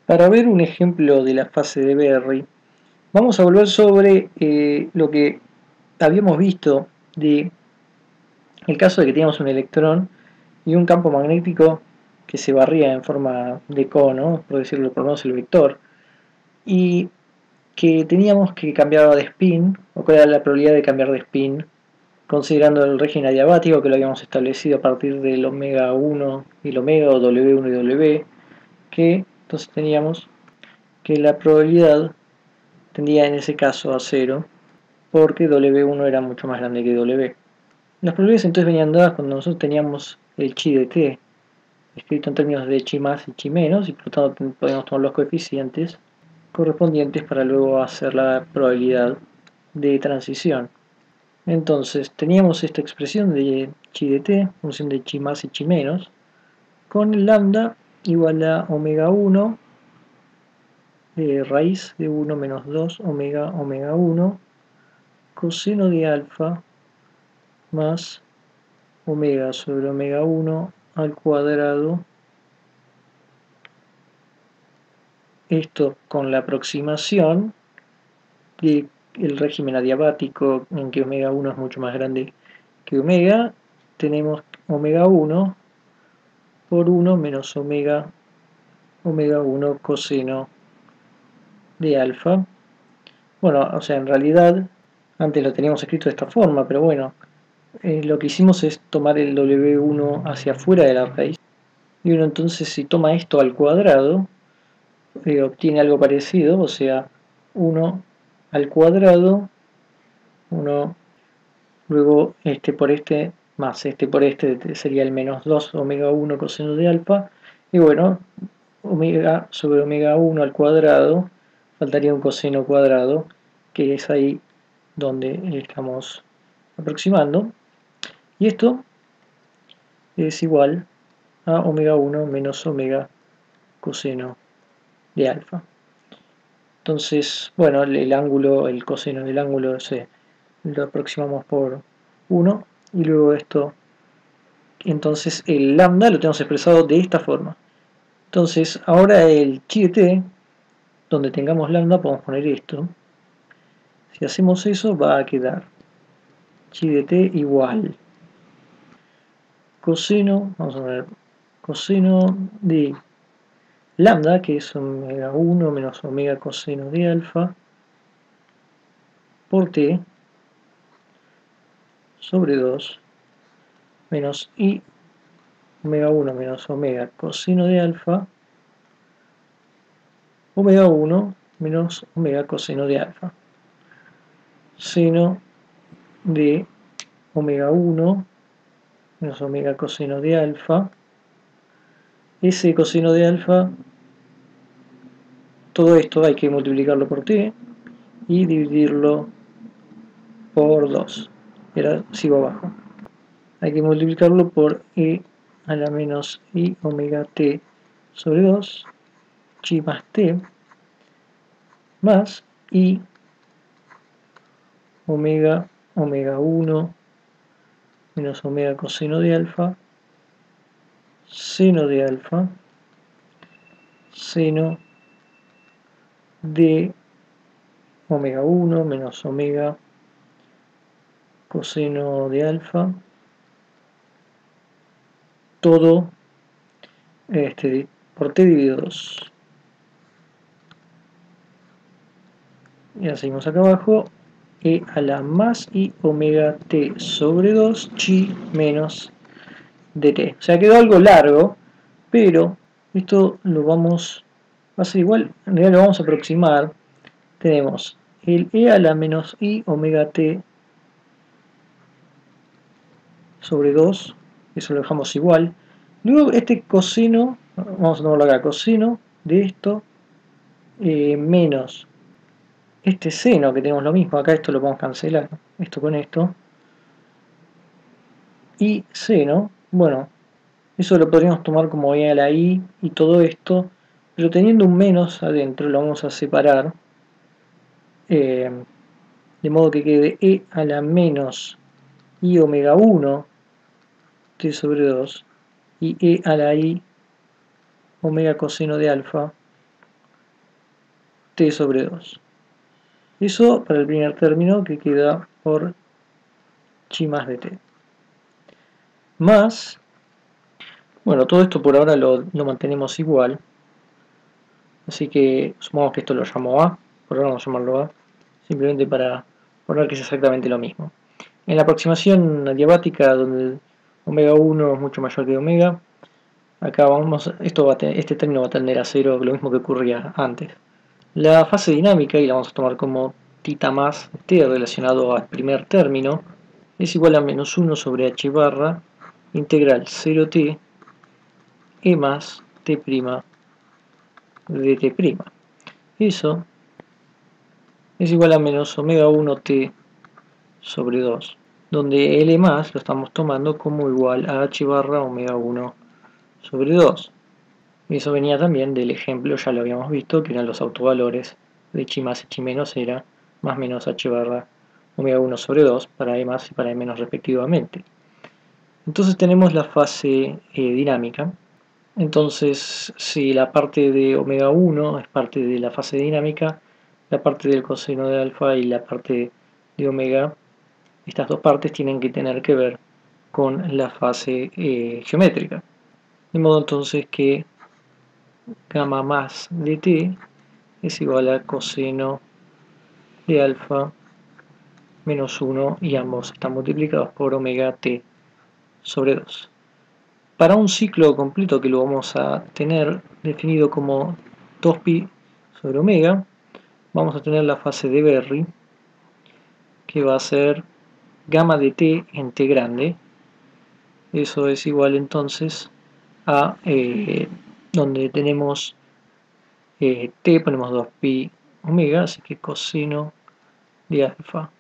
Para ver un ejemplo de la fase de Berry, vamos a volver sobre lo que habíamos visto de el caso de que teníamos un electrón y un campo magnético que se barría en forma de cono, por decirlo, por lo menos el vector, y que teníamos que cambiar de spin, o cuál era la probabilidad de cambiar de spin, considerando el régimen adiabático que lo habíamos establecido a partir del omega 1 y el omega o W1 y W, que entonces teníamos que la probabilidad tendía en ese caso a 0, porque W1 era mucho más grande que W. Las probabilidades entonces venían dadas cuando nosotros teníamos el chi de t, escrito en términos de chi más y chi menos, y por lo tanto podíamos tomar los coeficientes correspondientes para luego hacer la probabilidad de transición. Entonces teníamos esta expresión de chi de t, función de chi más y chi menos, con el lambda igual a omega 1 raíz de 1 menos 2 omega omega 1 coseno de alfa más omega sobre omega 1 al cuadrado, esto con la aproximación del régimen adiabático en que omega 1 es mucho más grande que omega. Tenemos omega 1 por 1 menos omega omega 1 coseno de alfa. Bueno, o sea, en realidad antes lo teníamos escrito de esta forma, pero bueno, lo que hicimos es tomar el W1 hacia afuera de la raíz. Y uno entonces si toma esto al cuadrado, obtiene algo parecido, o sea, 1 al cuadrado, 1, luego este por este, más este por este sería el menos 2 omega 1 coseno de alfa, y bueno, omega sobre omega 1 al cuadrado, faltaría un coseno cuadrado, que es ahí donde estamos aproximando, y esto es igual a omega 1 menos omega coseno de alfa. Entonces, bueno, el ángulo, el coseno del ángulo lo aproximamos por 1 y luego esto, entonces el lambda lo tenemos expresado de esta forma. Entonces, ahora el chi de t, donde tengamos lambda, podemos poner esto. Si hacemos eso, va a quedar chi de t igual coseno, vamos a poner coseno de lambda, que es omega 1 menos omega coseno de alfa, por t sobre 2 menos i omega 1 menos omega coseno de alfa, omega 1 menos omega coseno de alfa, seno de omega 1 menos omega coseno de alfa. Ese coseno de alfa, todo esto hay que multiplicarlo por t y dividirlo por 2. Ahora sigo abajo. Hay que multiplicarlo por e a la menos i omega t sobre 2, chi más t, más i omega omega 1 menos omega coseno de alfa, seno de alfa, seno de omega 1 menos omega coseno de alfa, todo por t dividido 2. Y ahora seguimos acá abajo, e a la más i omega t sobre 2 chi menos dt. O sea, quedó algo largo, pero esto va a ser igual, en realidad lo vamos a aproximar. Tenemos el e a la menos i omega t sobre 2, eso lo dejamos igual. Luego este coseno, vamos a tomarlo acá, coseno de esto, menos este seno, que tenemos lo mismo, acá esto lo podemos cancelar, esto con esto, y seno, bueno, eso lo podríamos tomar como e a la i y todo esto, pero teniendo un menos adentro lo vamos a separar, de modo que quede e a la menos i omega 1 t sobre 2 y e a la i omega coseno de alfa t sobre 2. Eso para el primer término que queda por chi más de t. Más, bueno, todo esto por ahora lo mantenemos igual. Así que supongamos que esto lo llamo A, por ahora vamos a llamarlo A, simplemente para poner que es exactamente lo mismo. En la aproximación adiabática, donde omega 1 es mucho mayor que omega, acá este término va a tender a 0, lo mismo que ocurría antes. La fase dinámica, y la vamos a tomar como tita más t relacionado al primer término, es igual a menos 1 sobre h barra integral 0t e más t' de t'. Eso es igual a menos omega 1t sobre 2, donde L más lo estamos tomando como igual a h barra omega 1 sobre 2. Eso venía también del ejemplo, ya lo habíamos visto, que eran los autovalores de chi más y chi menos era más menos h barra omega 1 sobre 2 para E más y para E menos respectivamente. Entonces tenemos la fase dinámica. Entonces, si la parte de omega 1 es parte de la fase dinámica, la parte del coseno de alfa y la parte de omega, estas dos partes tienen que tener que ver con la fase geométrica. De modo entonces que gamma más de t es igual a coseno de alfa menos 1 y ambos están multiplicados por omega t sobre 2. Para un ciclo completo que lo vamos a tener definido como 2pi sobre omega, vamos a tener la fase de Berry, que va a ser gamma de t en t grande. Eso es igual entonces a donde tenemos t, ponemos 2pi omega, así que coseno de alfa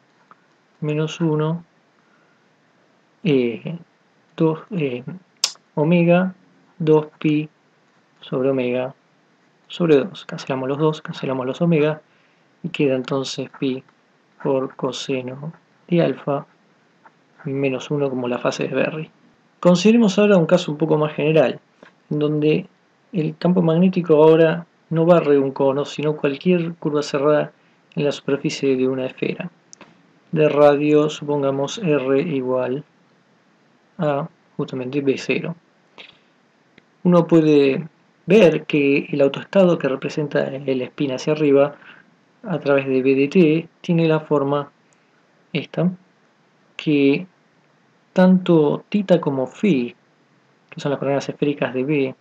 menos 1 2, omega 2pi sobre omega sobre 2. Cancelamos los 2, cancelamos los omega y queda entonces pi por coseno de alfa menos 1 como la fase de Berry. Consideremos ahora un caso un poco más general, en donde el campo magnético ahora no barre un cono, sino cualquier curva cerrada en la superficie de una esfera. De radio, supongamos R igual a justamente B0. Uno puede ver que el autoestado que representa el spin hacia arriba a través de B de t tiene la forma esta, que tanto θ como φ, que son las coordenadas esféricas de B,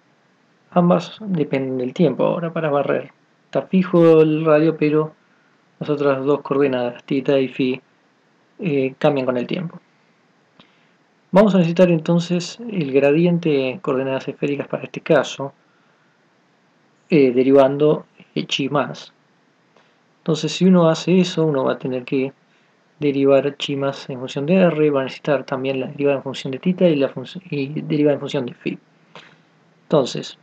ambas dependen del tiempo ahora para barrer. Está fijo el radio, pero las otras dos coordenadas, θ y φ, cambian con el tiempo. Vamos a necesitar entonces el gradiente en coordenadas esféricas para este caso, derivando chi más. Entonces si uno hace eso, uno va a tener que derivar chi más en función de r, va a necesitar también la derivada en función de θ y derivada en función de φ. Entonces,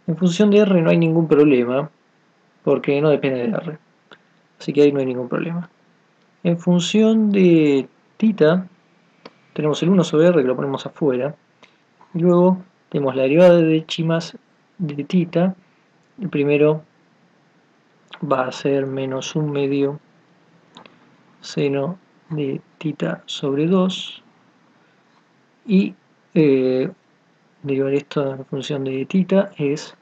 en función de r no hay ningún problema, porque no depende de r. Así que ahí no hay ningún problema. En función de θ, tenemos el 1 sobre r que lo ponemos afuera, y luego tenemos la derivada de chi más de θ. El primero va a ser menos 1 medio seno de θ sobre 2 y derivar esto en función de θ es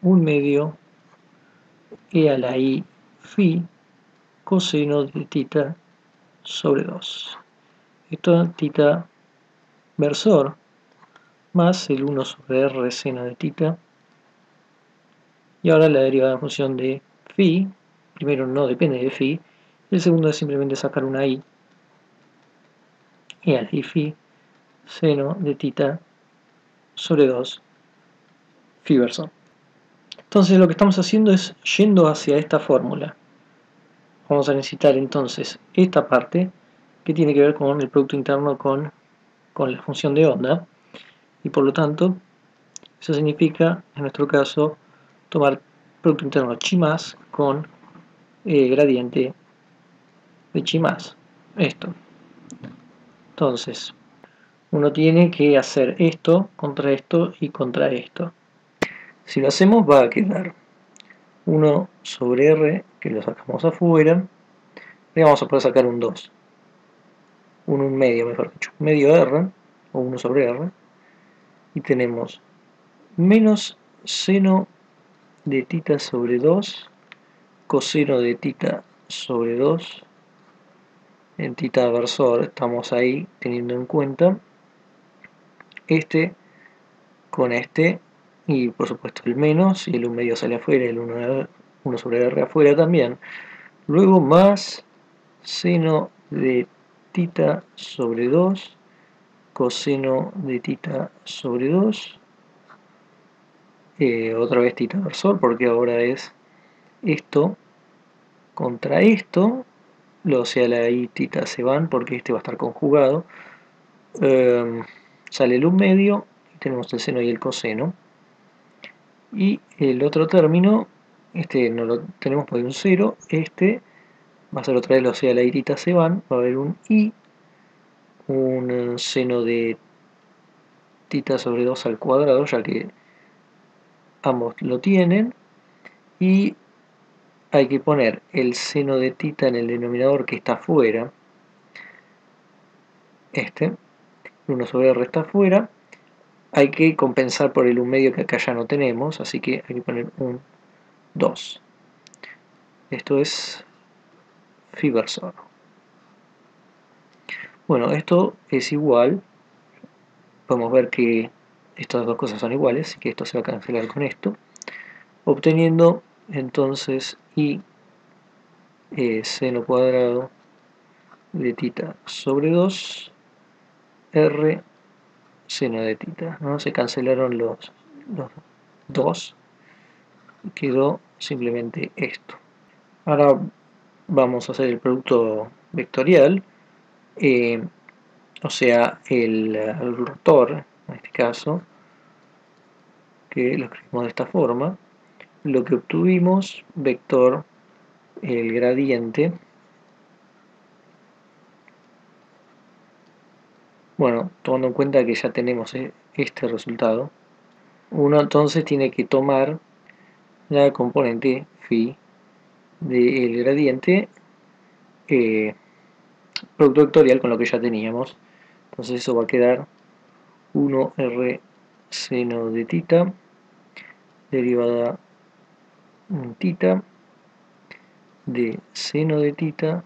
1 medio e a la i φ coseno de θ sobre 2. Esto θ versor más el 1 sobre r seno de θ. Y ahora la derivada en función de φ, primero no depende de φ, el segundo es simplemente sacar una i, y a la i φ seno de θ sobre 2 φ versor. Entonces lo que estamos haciendo es yendo hacia esta fórmula. Vamos a necesitar entonces esta parte que tiene que ver con el producto interno con la función de onda, y por lo tanto eso significa en nuestro caso tomar producto interno chi más con gradiente de chi más, esto. Entonces uno tiene que hacer esto contra esto y contra esto. Si lo hacemos va a quedar 1 sobre R, que lo sacamos afuera, y vamos a poder sacar un 2. Un medio, mejor dicho. Medio R, o 1 sobre R, y tenemos menos seno de tita sobre 2, coseno de tita sobre 2, en tita versor estamos ahí teniendo en cuenta este con este, y por supuesto el menos, y el 1 medio sale afuera, el 1 sobre R afuera también. Luego más seno de tita sobre 2, coseno de tita sobre 2, otra vez tita versor, porque ahora es esto contra esto, o sea, la y tita se van porque este va a estar conjugado. Sale el 1 medio, y tenemos el seno y el coseno. Y el otro término, este no lo tenemos porque hay un 0, este va a ser otra vez, o sea, la y tita se van, va a haber un y, un seno de tita sobre 2 al cuadrado, ya que ambos lo tienen, y hay que poner el seno de tita en el denominador que está afuera, este, 1 sobre R está afuera, hay que compensar por el 1 medio que acá ya no tenemos, así que hay que poner un 2. Esto es phi versor. Bueno, esto es igual, podemos ver que estas dos cosas son iguales, así que esto se va a cancelar con esto, obteniendo entonces y seno cuadrado de tita sobre 2 R seno de tita, ¿no? Se cancelaron los 2 y quedó simplemente esto. Ahora vamos a hacer el producto vectorial, o sea, el rotor, en este caso, que lo escribimos de esta forma. Lo que obtuvimos, vector, el gradiente. Bueno, tomando en cuenta que ya tenemos este resultado, uno entonces tiene que tomar la componente phi del gradiente, producto vectorial con lo que ya teníamos. Entonces eso va a quedar 1r seno de tita derivada en tita de seno de tita,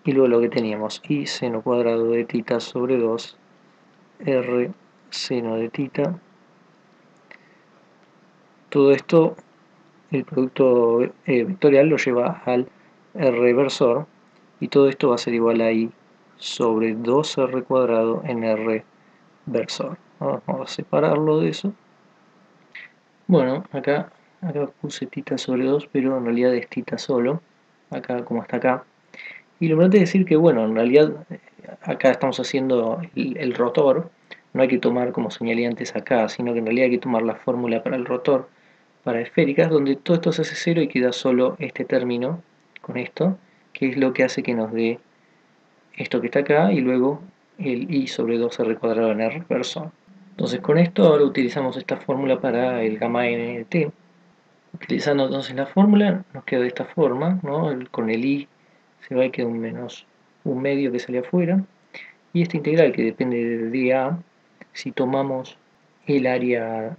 y luego lo que teníamos, y seno cuadrado de tita sobre 2 r seno de tita. Todo esto, el producto vectorial lo lleva al r versor, y todo esto va a ser igual a i sobre 2r cuadrado en r versor. Vamos a separarlo de eso. Bueno, acá puse tita sobre 2, pero en realidad es tita solo, acá como está acá. Y lo importante es decir que, bueno, en realidad acá estamos haciendo el rotor, no hay que tomar, como señalé antes acá, sino que en realidad hay que tomar la fórmula para el rotor, para esféricas, donde todo esto se hace 0 y queda solo este término con esto, que es lo que hace que nos dé esto que está acá, y luego el i sobre 2r cuadrado en r versor. Entonces con esto ahora utilizamos esta fórmula para el gamma n de t. Utilizando entonces la fórmula nos queda de esta forma, ¿no? Con el i se va y queda un menos 1 medio que sale afuera, y esta integral que depende de dA, si tomamos el área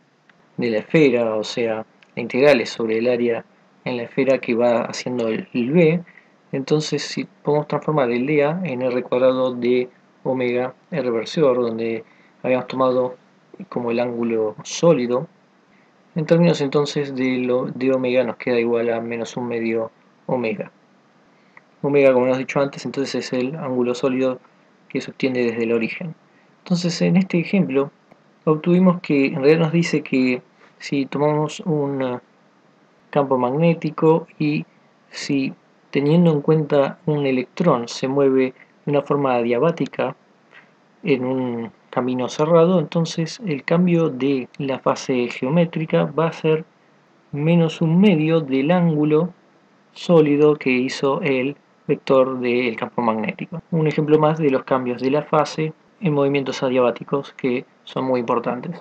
de la esfera, o sea, la integral es sobre el área en la esfera que va haciendo el b, entonces si podemos transformar el dA en r cuadrado de omega r versor, donde habíamos tomado como el ángulo sólido, en términos entonces de omega nos queda igual a menos 1 medio omega. Omega, como hemos dicho antes, entonces es el ángulo sólido que se obtiene desde el origen. Entonces en este ejemplo obtuvimos que en realidad nos dice que si tomamos un campo magnético y si teniendo en cuenta un electrón se mueve de una forma adiabática en un camino cerrado, entonces el cambio de la fase geométrica va a ser menos 1 medio del ángulo sólido que hizo el vector del campo magnético. Un ejemplo más de los cambios de la fase en movimientos adiabáticos que son muy importantes.